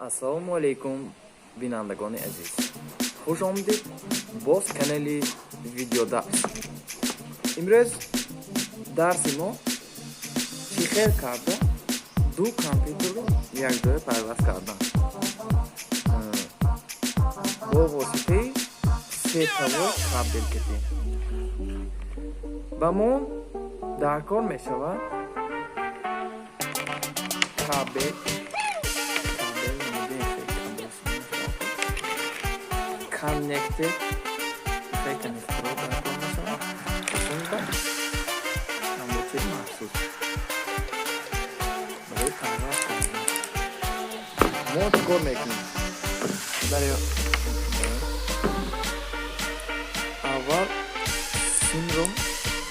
Assalomu alaykum binandagoni aziz. Xush omdid boz kanali videoda. Imroz darsi mo chixer karda du kompyuterro як joy parvaz kardam. Бо воситаи се тавр табдил кардем. Ба мо дар кор мешавад кабел connected mod görmekin. Darıyor. Avar sindrom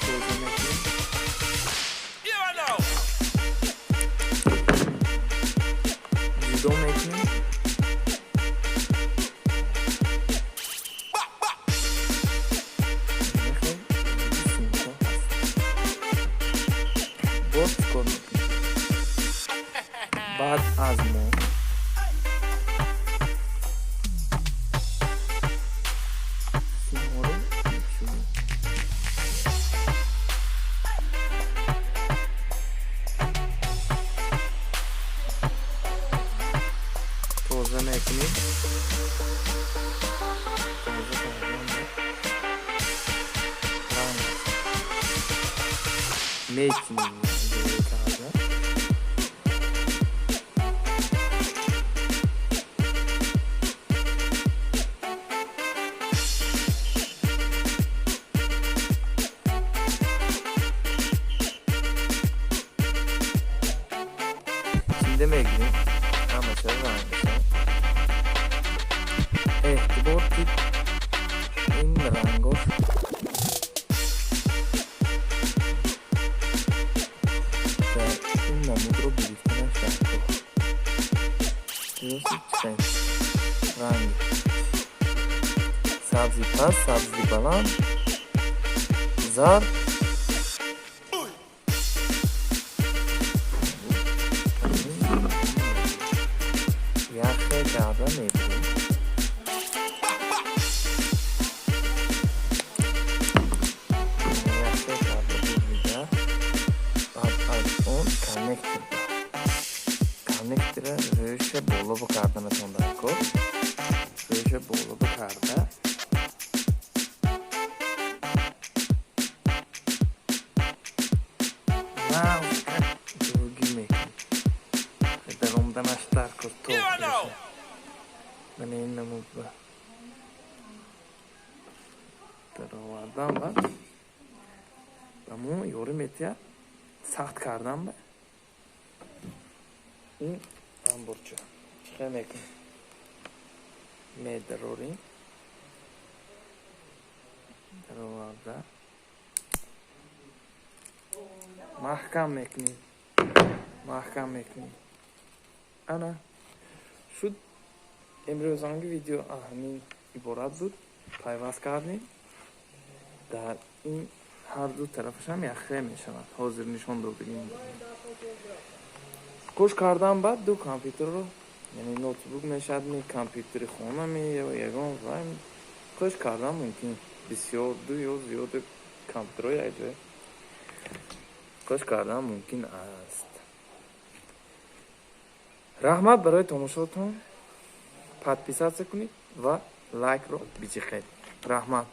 görmekin. Görmekin. بعد از ما توزن اکنیم میکنیم demek ki amaçlar var. Ehtibor in rango ve inna mudro biriktiren şarkı. Diyorsun sen rangi. Sabzi pas, sabzi balan, zar. Kağıda ne yapayım? Yaklaşık kağıda burada. On connector. Connector'a röşe bolu bu kağıda mesela koy. Röşe bolu bu kağıda. Darum aștar cu tot. Beni namubba. Tarovardan bak. Amu yorum etya saxt kardan ba. In hamburger. Çıkamek. Mederorin. Tarovarda. Mahkam mekni. Mahkam mekni. Ana. Şu امروزانگی ویدیو همین عبارت بود پیوست کردیم در این هر دو طرفش هم یخه می شود حاضر نشان رو بگیم خوش کردم بعد دو کامپیوتر رو یعنی نوتبوک میشد می کامپیوتر خونه می یا یگان رایم خوش کردم ممکن بسیار دو یا زیاد کامپیوتر رو یک جای خوش کردم ممکن است رحمت برای تماشاتون подписаться کنید و لایک رو بچخید. رحمت.